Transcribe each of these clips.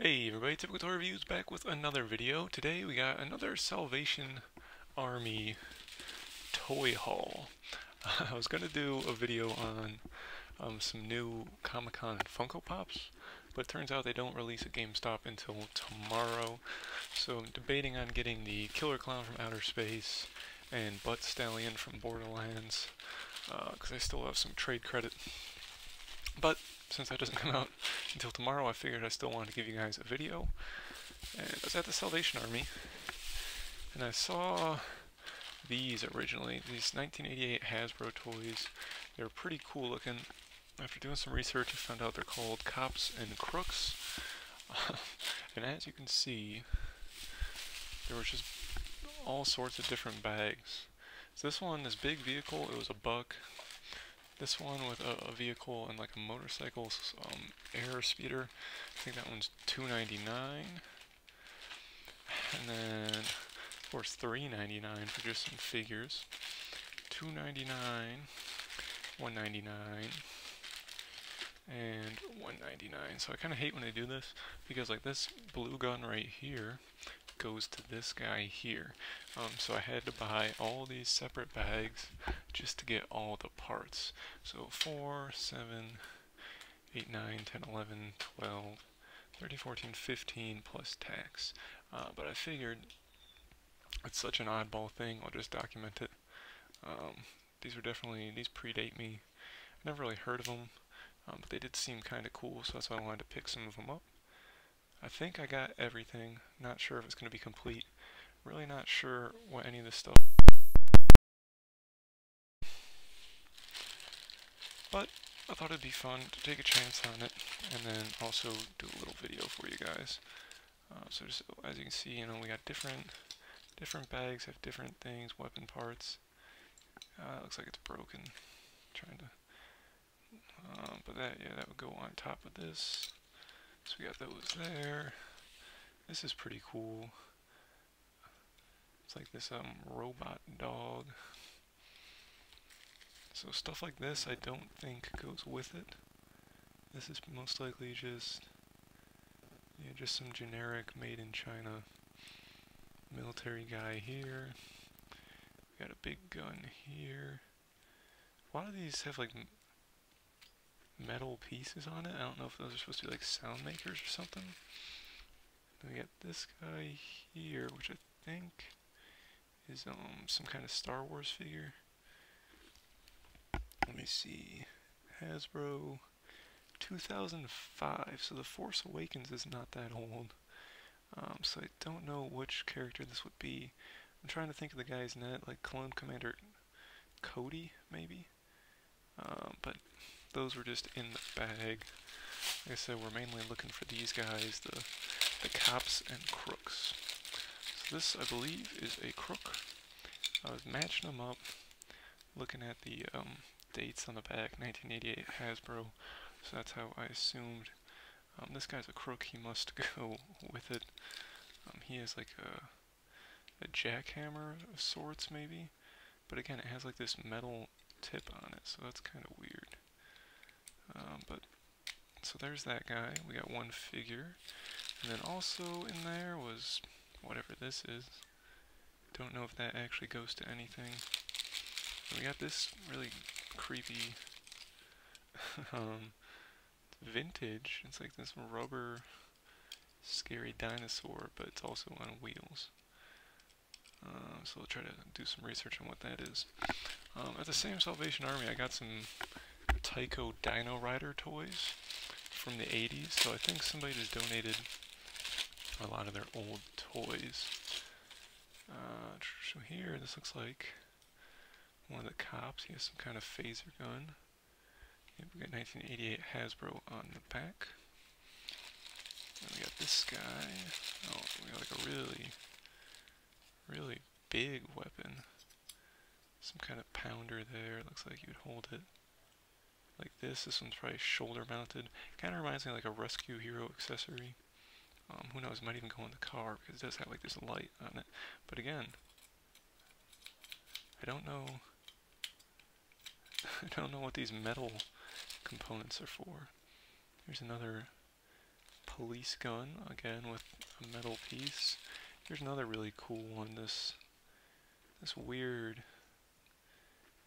Hey everybody, Typical Toy Reviews back with another video. Today we got another Salvation Army toy haul. I was gonna do a video on some new Comic-Con Funko Pops, but it turns out they don't release at GameStop until tomorrow. So I'm debating on getting the Killer Clown from Outer Space and Butt Stallion from Borderlands, because I still have some trade credit. But since that doesn't come out until tomorrow, I figured I still wanted to give you guys a video. And I was at the Salvation Army, and I saw these originally, these 1988 Hasbro toys. They were pretty cool looking. After doing some research, I found out they're called C.O.P.S and Crooks. And as you can see, there was just all sorts of different bags. So this one, this big vehicle, it was $1. This one with a vehicle and like a motorcycle air speeder, I think that one's $2.99. And then, of course, $3.99 for just some figures. $2.99, $1.99, and $1.99. So I kind of hate when they do this, because like this blue gun right here goes to this guy here. So I had to buy all these separate bags just to get all the parts. So 4, 7, 8, 9, 10, 11, 12, 13, 14, 15 plus tax. But I figured it's such an oddball thing, I'll just document it. These predate me. I never really heard of them, but they did seem kind of cool, so that's why I wanted to pick some of them up. I think I got everything. Not sure if it's going to be complete. Really not sure what any of this stuff. But I thought it'd be fun to take a chance on it, and then also do a little video for you guys. So just as you can see, we got different bags have different things, weapon parts. It looks like it's broken. But that would go on top of this. So we got those there. This is pretty cool. It's like this robot dog. So stuff like this I don't think goes with it. This is most likely just some generic made in China military guy here. We got a big gun here. A lot of these have like metal pieces on it. I don't know if those are supposed to be like sound makers or something. Then we got this guy here, which I think is some kind of Star Wars figure. Let me see. Hasbro 2005, so The Force Awakens is not that old. So I don't know which character this would be. I'm trying to think of the guy's name, like Clone Commander Cody, maybe? But those were just in the bag. Like I said, we're mainly looking for these guys, the C.O.P.S and Crooks. So this, I believe, is a Crook. I was matching them up, looking at the dates on the back, 1988 Hasbro. So that's how I assumed. This guy's a Crook, he must go with it. He has like a jackhammer of sorts, maybe. But again, it has like this metal tip on it, so that's kind of weird. So there's that guy. We got one figure. And then also in there was whatever this is. Don't know if that actually goes to anything. And we got this really creepy vintage. It's like this rubber scary dinosaur, but it's also on wheels. So we'll try to do some research on what that is. At the same Salvation Army, I got some Tyco Dino Ryder toys from the 80s, so I think somebody just donated a lot of their old toys. So here, this looks like one of the cops. He has some kind of phaser gun. Yep, we got 1988 Hasbro on the back. And we got this guy. Oh, we got like a really big weapon. Some kind of pounder there. It looks like you would hold it like this. This one's probably shoulder mounted. Kind of reminds me of like a Rescue Hero accessory. Who knows, it might even go in the car because it does have like this light on it. But again, I don't know what these metal components are for. Here's another police gun, again with a metal piece. Here's another really cool one, this weird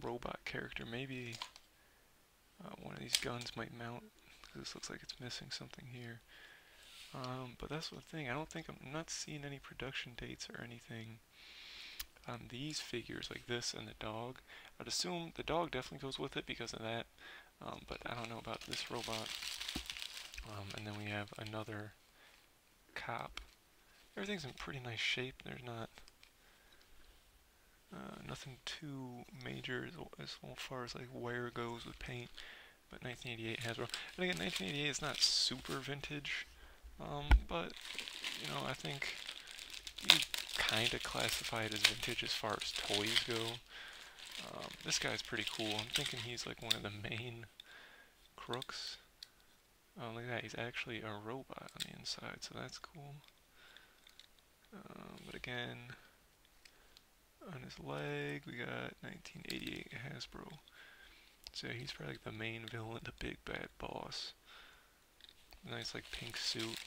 robot character. Maybe one of these guns might mount, because this looks like it's missing something here. But that's the thing, I'm not seeing any production dates or anything on these figures, like this and the dog. I'd assume the dog definitely goes with it because of that, but I don't know about this robot. And then we have another cop. Everything's in pretty nice shape. There's not nothing too major as far as like wear goes with paint. But 1988 Hasbro. And again, 1988 is not super vintage, but you know, I think you kind of classify it as vintage as far as toys go. This guy's pretty cool. I'm thinking he's like one of the main Crooks. Oh, look at that. He's actually a robot on the inside, so that's cool. But again, on his leg, we got 1988 Hasbro. So he's probably like the main villain, the big bad boss. Nice like pink suit.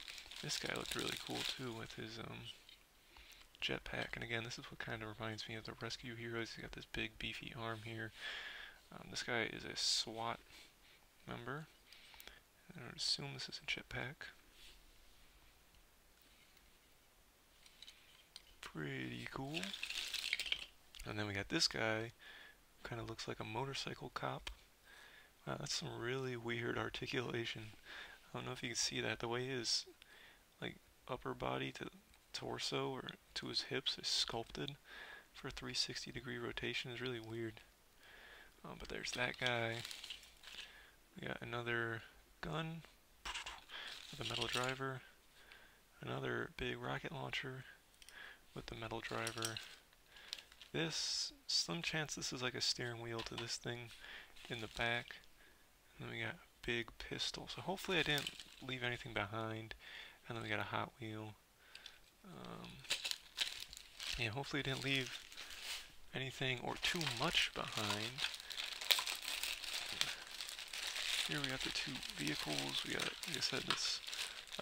This guy looked really cool too with his jetpack. And again, this is what kind of reminds me of the Rescue Heroes. He's got this big beefy arm here. This guy is a SWAT member. I would assume this is a jetpack. Pretty cool. And then we got this guy, kind of looks like a motorcycle cop. Wow, that's some really weird articulation. I don't know if you can see that. The way his like upper body to torso or to his hips is sculpted for a 360-degree rotation is really weird. But there's that guy. We got another gun with a metal driver. Another big rocket launcher with the metal driver. This, slim chance this is like a steering wheel to this thing in the back. And then we got a big pistol. So hopefully I didn't leave anything behind. And then we got a Hot Wheel. Yeah, hopefully I didn't leave anything or too much behind. Here we got the two vehicles. We got, like I said, this.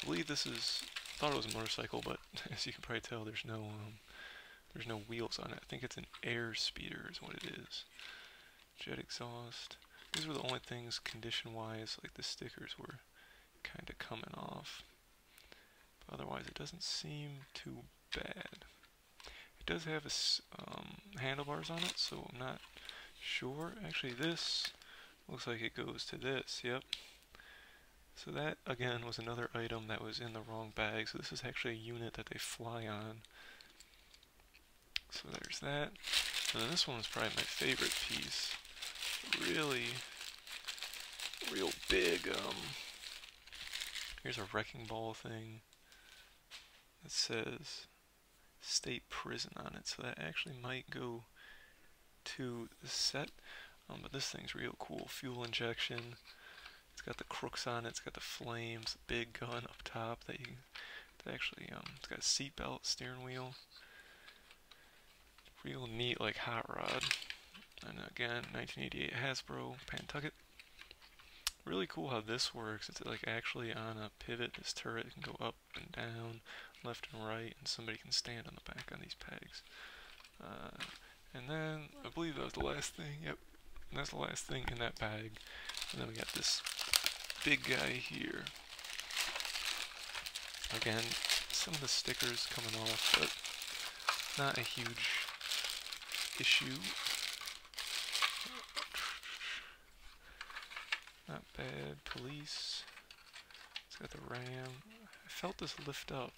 I believe this is. I thought it was a motorcycle, but as you can probably tell, there's no wheels on it. I think it's an air speeder, is what it is. Jet exhaust. These were the only things, condition-wise, like the stickers were kind of coming off. But otherwise, it doesn't seem too bad. It does have handlebars on it, so I'm not sure. Actually, this looks like it goes to this, yep. So that, again, was another item that was in the wrong bag. So this is actually a unit that they fly on. So there's that. And then this one was probably my favorite piece. Really, real big, here's a wrecking ball thing that says State Prison on it. So that actually might go to the set. But this thing's real cool. Fuel injection. It's got the Crooks on it. It's got the flames, the big gun up top that actually, it's got a seatbelt, steering wheel. Real neat, like hot rod. And again, 1988 Hasbro, Pentucket. Really cool how this works. It's like actually on a pivot. This turret can go up and down, left and right, and somebody can stand on the back on these pegs. And then I believe that was the last thing. Yep, that's the last thing in that bag. And then we got this big guy here. Again, some of the stickers coming off, but not a huge issue. Not bad. Police. It's got the ram. I felt this lift up.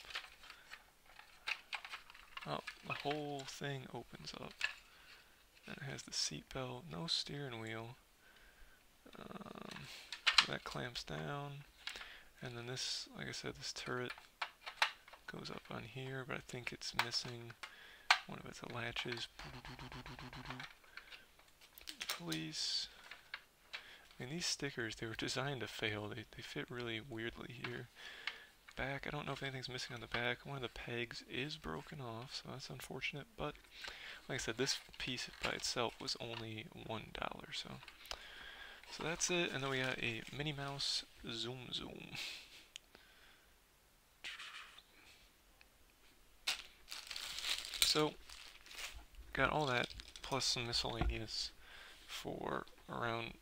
Oh, the whole thing opens up. And it has the seat belt, no steering wheel. That clamps down. And then this, like I said, this turret goes up on here, but I think it's missing one of its latches. Police. I mean, these stickers, they were designed to fail. They fit really weirdly here. Back, I don't know if anything's missing on the back. One of the pegs is broken off, so that's unfortunate. But, like I said, this piece by itself was only $1, so that's it. And then we got a Minnie Mouse Zoom Zoom. So, got all that plus some miscellaneous for around